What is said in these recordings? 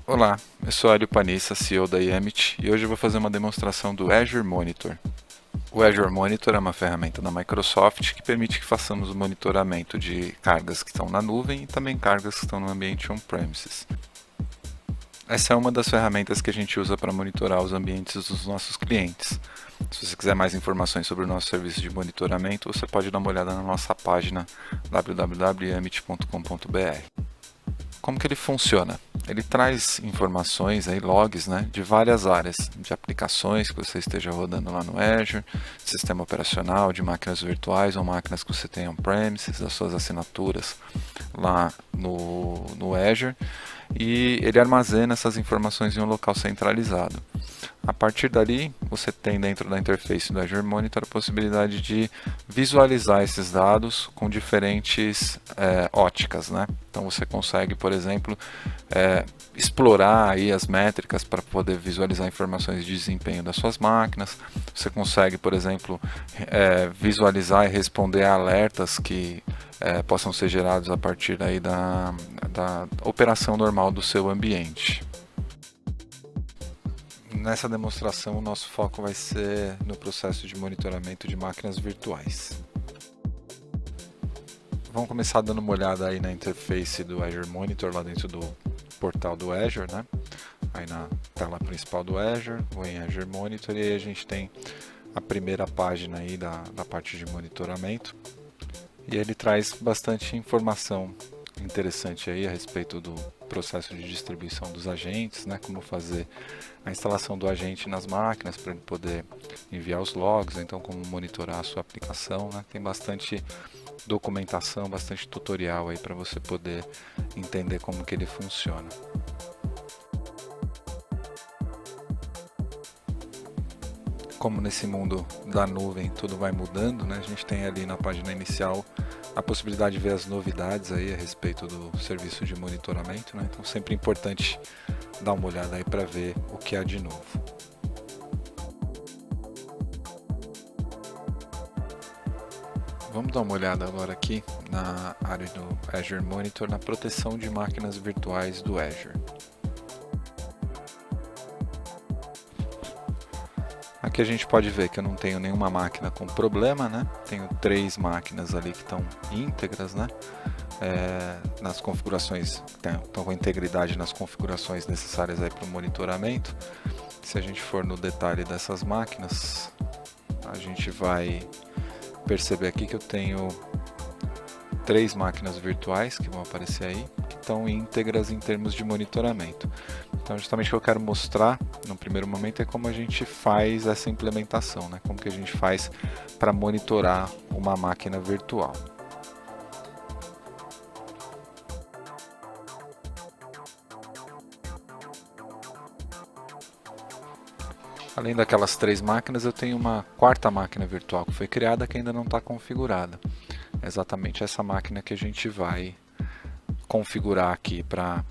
Olá, eu sou Hélio Panissa, CEO da Yamit, e hoje eu vou fazer uma demonstração do Azure Monitor. O Azure Monitor é uma ferramenta da Microsoft que permite que façamos o monitoramento de cargas que estão na nuvem e também cargas que estão no ambiente on-premises. Essa é uma das ferramentas que a gente usa para monitorar os ambientes dos nossos clientes. Se você quiser mais informações sobre o nosso serviço de monitoramento, você pode dar uma olhada na nossa página www.yamit.com.br. Como que ele funciona? Ele traz informações, aí, logs, né, de várias áreas, de aplicações que você esteja rodando lá no Azure, sistema operacional, de máquinas virtuais ou máquinas que você tem on-premises, das suas assinaturas lá no Azure, e ele armazena essas informações em um local centralizado. A partir dali, você tem dentro da interface do Azure Monitor a possibilidade de visualizar esses dados com diferentes óticas, né? Então você consegue, por exemplo, explorar aí as métricas para poder visualizar informações de desempenho das suas máquinas. Você consegue, por exemplo, visualizar e responder a alertas que possam ser gerados a partir aí da operação normal do seu ambiente. Nessa demonstração, o nosso foco vai ser no processo de monitoramento de máquinas virtuais. Vamos começar dando uma olhada aí na interface do Azure Monitor, lá dentro do portal do Azure, né? Aí na tela principal do Azure, vou em Azure Monitor e aí a gente tem a primeira página aí da parte de monitoramento. E ele traz bastante informação interessante aí a respeito do processo de distribuição dos agentes, né, como fazer a instalação do agente nas máquinas para ele poder enviar os logs, então como monitorar a sua aplicação, né, tem bastante documentação, bastante tutorial aí para você poder entender como que ele funciona. Como nesse mundo da nuvem tudo vai mudando, né, a gente tem ali na página inicial a possibilidade de ver as novidades aí a respeito do serviço de monitoramento, né? Então sempre é importante dar uma olhada aí para ver o que há de novo. Vamos dar uma olhada agora aqui na área do Azure Monitor, na proteção de máquinas virtuais do Azure. Aqui a gente pode ver que eu não tenho nenhuma máquina com problema, né? Tenho 3 máquinas ali que estão íntegras, né? Nas configurações, estão com integridade nas configurações necessárias para o monitoramento. Se a gente for no detalhe dessas máquinas, a gente vai perceber aqui que eu tenho 3 máquinas virtuais que vão aparecer aí, que estão íntegras em termos de monitoramento. Então justamente o que eu quero mostrar no primeiro momento é como a gente faz essa implementação, né? Como que a gente faz para monitorar uma máquina virtual. Além daquelas 3 máquinas, eu tenho uma quarta máquina virtual que foi criada que ainda não está configurada. É exatamente essa máquina que a gente vai configurar aqui para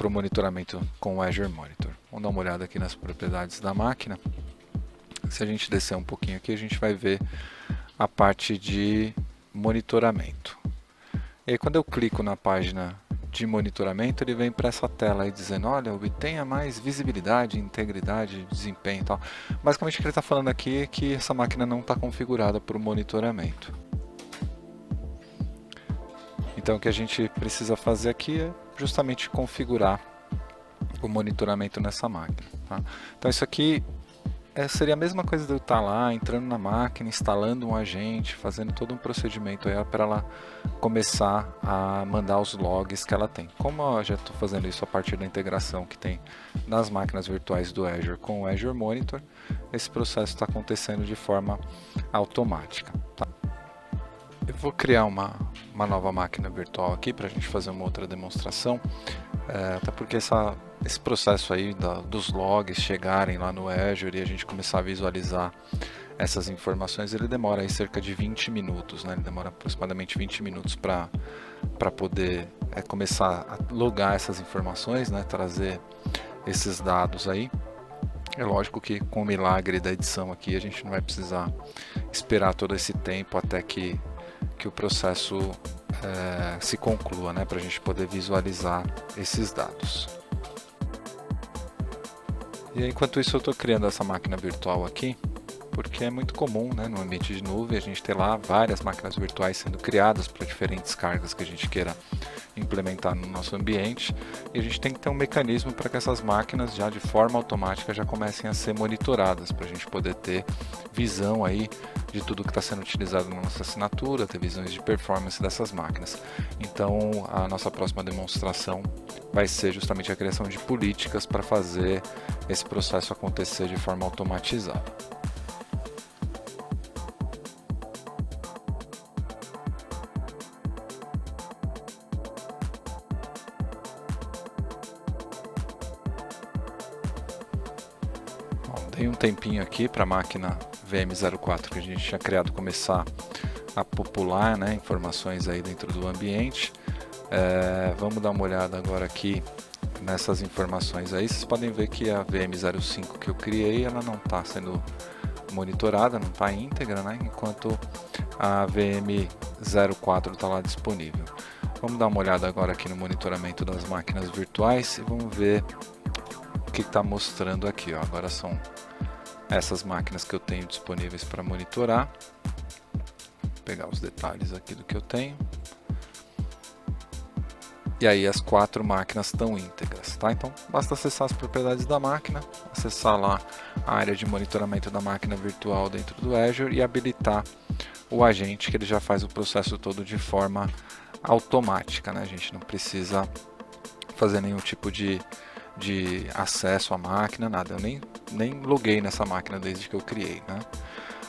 o monitoramento com o Azure Monitor. Vamos dar uma olhada aqui nas propriedades da máquina. Se a gente descer um pouquinho aqui, a gente vai ver a parte de monitoramento. E aí, quando eu clico na página de monitoramento, ele vem para essa tela aí dizendo, olha, obtenha mais visibilidade, integridade, desempenho e tal. Basicamente o que ele está falando aqui é que essa máquina não está configurada para o monitoramento. Então o que a gente precisa fazer aqui é justamente configurar o monitoramento nessa máquina. Tá? Então isso aqui seria a mesma coisa de eu estar lá, entrando na máquina, instalando um agente, fazendo todo um procedimento para ela começar a mandar os logs que ela tem. Como eu já estou fazendo isso a partir da integração que tem nas máquinas virtuais do Azure com o Azure Monitor, esse processo está acontecendo de forma automática. Tá? Eu vou criar uma nova máquina virtual aqui para a gente fazer uma outra demonstração, até porque esse processo aí dos logs chegarem lá no Azure e a gente começar a visualizar essas informações, ele demora aí cerca de 20 minutos, né? Ele demora aproximadamente 20 minutos para poder começar a logar essas informações, né? Trazer esses dados aí. É lógico que com o milagre da edição aqui a gente não vai precisar esperar todo esse tempo até que o processo se conclua, né, para a gente poder visualizar esses dados. E aí, enquanto isso eu estou criando essa máquina virtual aqui, porque é muito comum, né, no ambiente de nuvem a gente ter lá várias máquinas virtuais sendo criadas para diferentes cargas que a gente queira implementar no nosso ambiente, e a gente tem que ter um mecanismo para que essas máquinas já de forma automática já comecem a ser monitoradas, para a gente poder ter visão aí de tudo que está sendo utilizado na nossa assinatura, ter visões de performance dessas máquinas. Então a nossa próxima demonstração vai ser justamente a criação de políticas para fazer esse processo acontecer de forma automatizada. Dei um tempinho aqui para a máquina VM04 que a gente tinha criado começar a popular, né, informações aí dentro do ambiente. Vamos dar uma olhada agora aqui nessas informações aí. Vocês podem ver que a VM05 que eu criei, ela não está sendo monitorada, não está íntegra, né, enquanto a VM04 está lá disponível. Vamos dar uma olhada agora aqui no monitoramento das máquinas virtuais e vamos ver o que está mostrando aqui. Ó. Agora são essas máquinas que eu tenho disponíveis para monitorar. Vou pegar os detalhes aqui do que eu tenho. E aí as 4 máquinas estão íntegras, tá? Então basta acessar as propriedades da máquina, acessar lá a área de monitoramento da máquina virtual dentro do Azure e habilitar o agente, que ele já faz o processo todo de forma automática, né? A gente não precisa fazer nenhum tipo de acesso à máquina, nada. Eu nem loguei nessa máquina desde que eu criei, né?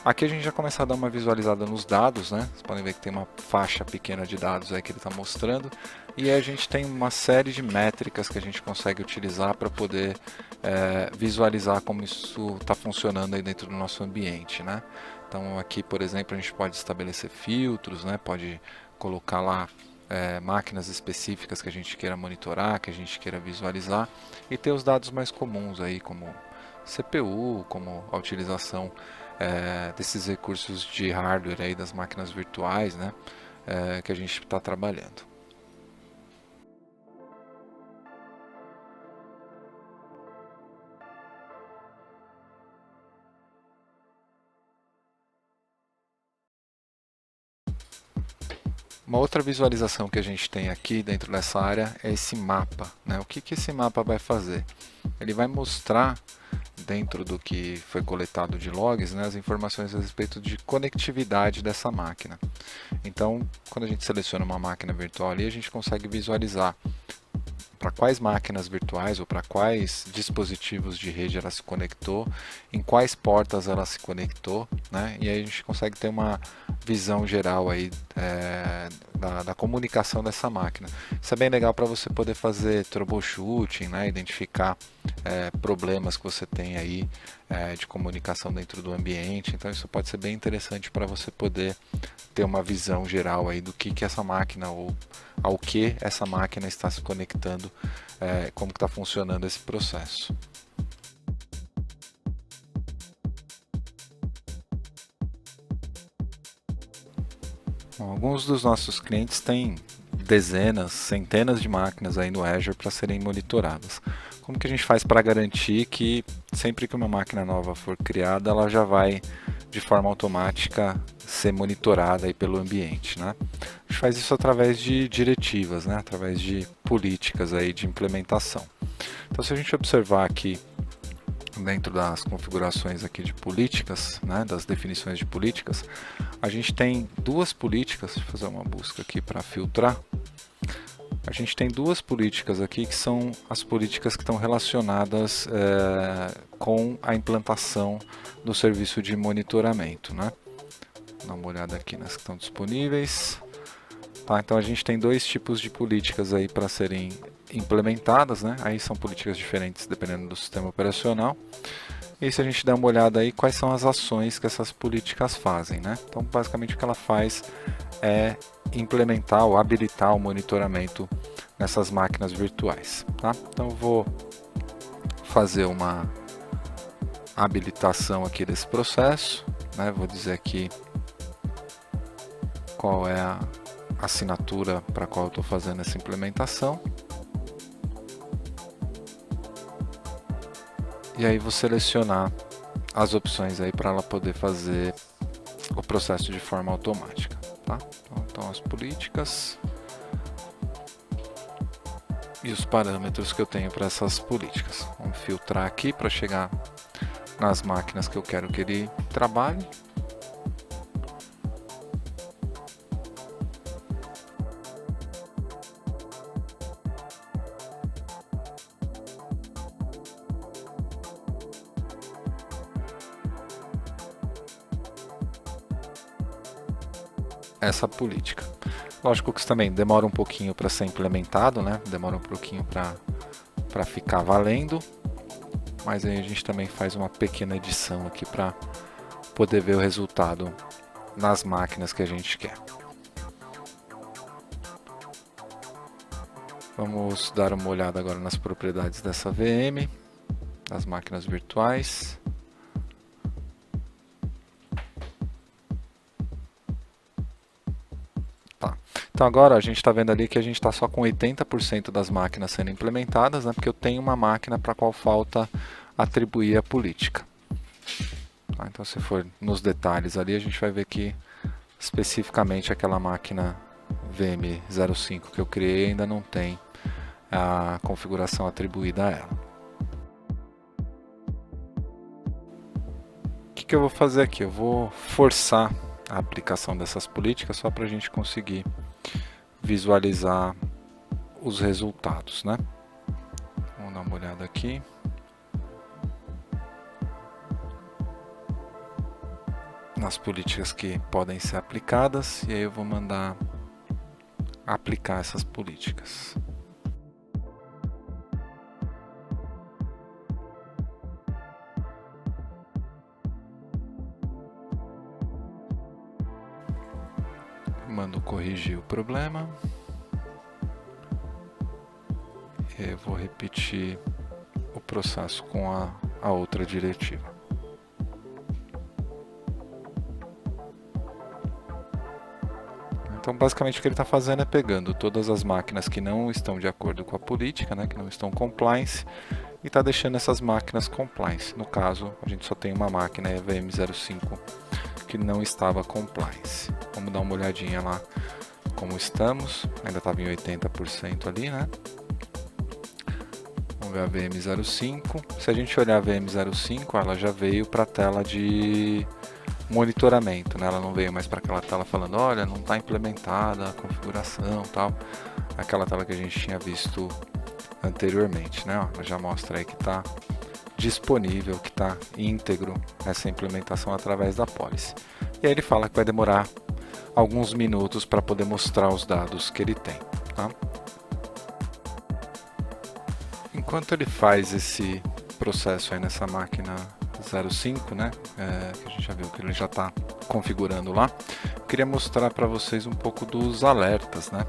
Aqui a gente já começa a dar uma visualizada nos dados, né? Vocês podem ver que tem uma faixa pequena de dados aí que ele está mostrando. E aí a gente tem uma série de métricas que a gente consegue utilizar para poder visualizar como isso está funcionando aí dentro do nosso ambiente, né? Então aqui, por exemplo, a gente pode estabelecer filtros, né? Pode colocar lá máquinas específicas que a gente queira monitorar, que a gente queira visualizar, e ter os dados mais comuns aí, como CPU, como a utilização desses recursos de hardware aí das máquinas virtuais, né, que a gente está trabalhando. Uma outra visualização que a gente tem aqui dentro dessa área é esse mapa, né? O que esse mapa vai fazer? Ele vai mostrar, dentro do que foi coletado de logs, né, as informações a respeito de conectividade dessa máquina. Então, quando a gente seleciona uma máquina virtual ali, a gente consegue visualizar para quais máquinas virtuais ou para quais dispositivos de rede ela se conectou, em quais portas ela se conectou, né? E aí a gente consegue ter uma visão geral aí, da comunicação dessa máquina. Isso é bem legal para você poder fazer troubleshooting, né? Identificar problemas que você tem aí de comunicação dentro do ambiente. Então isso pode ser bem interessante para você poder ter uma visão geral aí do que essa máquina ou ao que essa máquina está se conectando, como está funcionando esse processo. Bom, alguns dos nossos clientes têm dezenas, centenas de máquinas aí no Azure para serem monitoradas. Como que a gente faz para garantir que sempre que uma máquina nova for criada, ela já vai de forma automática ser monitorada aí pelo ambiente, né? A gente faz isso através de diretivas, né? Através de políticas aí de implementação. Então, se a gente observar aqui dentro das configurações aqui de políticas, né, das definições de políticas, a gente tem duas políticas. Deixa eu fazer uma busca aqui para filtrar. A gente tem duas políticas aqui que são as políticas que estão relacionadas com a implantação do serviço de monitoramento, né? Dá uma olhada aqui nas que estão disponíveis. Tá, então a gente tem dois tipos de políticas aí para serem implementadas, né? Aí são políticas diferentes dependendo do sistema operacional. E se a gente der uma olhada aí, quais são as ações que essas políticas fazem, né? Então basicamente o que ela faz é implementar ou habilitar o monitoramento nessas máquinas virtuais, tá? Então eu vou fazer uma habilitação aqui desse processo, né? Vou dizer aqui qual é assinatura para a qual eu estou fazendo essa implementação. E aí vou selecionar as opções aí para ela poder fazer o processo de forma automática, tá? Então as políticas e os parâmetros que eu tenho para essas políticas. Vamos filtrar aqui para chegar nas máquinas que eu quero que ele trabalhe. Essa política. Lógico que isso também demora um pouquinho para ser implementado, né? Demora um pouquinho para ficar valendo, mas aí a gente também faz uma pequena edição aqui para poder ver o resultado nas máquinas que a gente quer. Vamos dar uma olhada agora nas propriedades dessa VM, das máquinas virtuais. Tá. Então agora a gente está vendo ali que a gente está só com 80% das máquinas sendo implementadas, né, porque eu tenho uma máquina para a qual falta atribuir a política. Tá, então se for nos detalhes ali, a gente vai ver que especificamente aquela máquina VM05 que eu criei ainda não tem a configuração atribuída a ela. O que eu vou fazer aqui? Eu vou forçar a aplicação dessas políticas só para a gente conseguir visualizar os resultados, né? Vamos dar uma olhada aqui. Nas políticas que podem ser aplicadas, e aí eu vou mandar aplicar essas políticas. Mando corrigir o problema. E eu vou repetir o processo com a outra diretiva. Então, basicamente, o que ele está fazendo é pegando todas as máquinas que não estão de acordo com a política, né, que não estão compliance, e está deixando essas máquinas compliance. No caso, a gente só tem uma máquina, a VM05, que não estava compliance. Vamos dar uma olhadinha lá como estamos. Ainda estava em 80% ali, né? Vamos ver a VM05. Se a gente olhar a VM05, ela já veio para a tela de monitoramento, né? Ela não veio mais para aquela tela falando, olha, não está implementada a configuração, tal. Aquela tela que a gente tinha visto anteriormente, né? Ela já mostra aí que está disponível, que está íntegro essa implementação através da policy. E aí ele fala que vai demorar alguns minutos para poder mostrar os dados que ele tem, tá? Enquanto ele faz esse processo aí nessa máquina 05, né, que a gente já viu que ele já está configurando lá, eu queria mostrar para vocês um pouco dos alertas, né,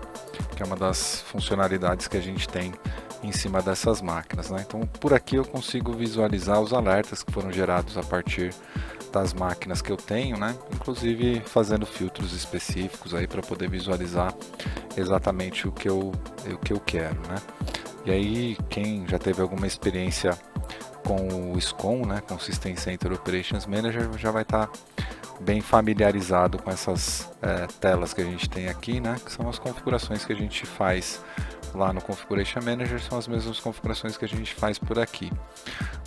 que é uma das funcionalidades que a gente tem em cima dessas máquinas, né? Então por aqui eu consigo visualizar os alertas que foram gerados a partir das máquinas que eu tenho, né? Inclusive fazendo filtros específicos aí para poder visualizar exatamente o que eu quero, né? E aí quem já teve alguma experiência com o SCOM, né, com o System Center Operations Manager, já vai estar bem familiarizado com essas telas que a gente tem aqui, né, que são as configurações que a gente faz lá no Configuration Manager, são as mesmas configurações que a gente faz por aqui.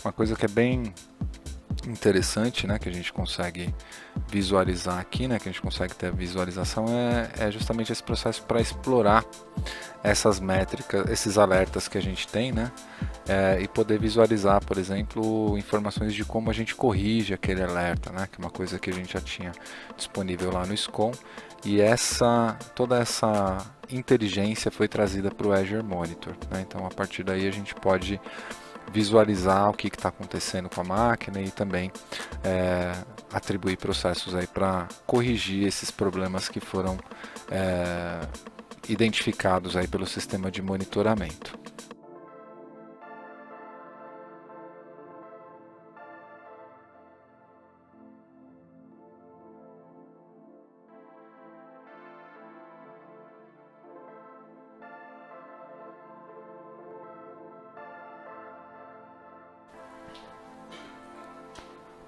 Uma coisa que é bem interessante, né, que a gente consegue visualizar aqui, né, que a gente consegue ter a visualização, é justamente esse processo para explorar essas métricas, esses alertas que a gente tem, né, e poder visualizar, por exemplo, informações de como a gente corrige aquele alerta, né, que é uma coisa que a gente já tinha disponível lá no SCOM, e toda essa inteligência foi trazida para o Azure Monitor, né, então a partir daí a gente pode visualizar o que está acontecendo com a máquina e também atribuir processos aí para corrigir esses problemas que foram identificados aí pelo sistema de monitoramento.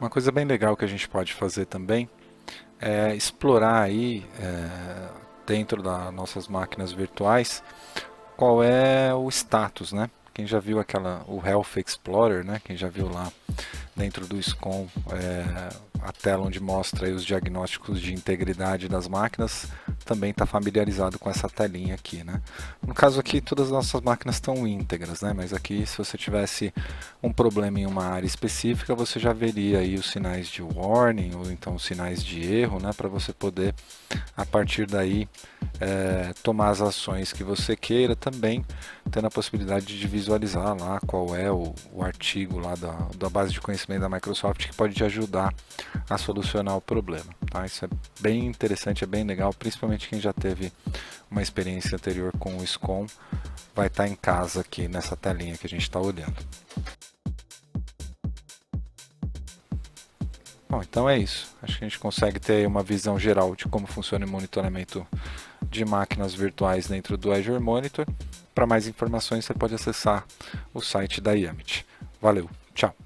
Uma coisa bem legal que a gente pode fazer também é explorar aí dentro das nossas máquinas virtuais qual é o status, né? Quem já viu o Health Explorer, né? Quem já viu lá dentro do SCOM a tela onde mostra aí os diagnósticos de integridade das máquinas, também está familiarizado com essa telinha aqui, né? No caso aqui, todas as nossas máquinas estão íntegras, né? Mas aqui, se você tivesse um problema em uma área específica, você já veria aí os sinais de warning ou então os sinais de erro, né? Para você poder, a partir daí, tomar as ações que você queira, também tendo a possibilidade de visualizar lá qual é o artigo lá da base de conhecimento da Microsoft que pode te ajudar a solucionar o problema. Tá? Isso é bem interessante, é bem legal, principalmente quem já teve uma experiência anterior com o SCOM, vai estar em casa aqui nessa telinha que a gente está olhando. Bom, então é isso. Acho que a gente consegue ter uma visão geral de como funciona o monitoramento de máquinas virtuais dentro do Azure Monitor. Para mais informações, você pode acessar o site da Yamit. Valeu, tchau!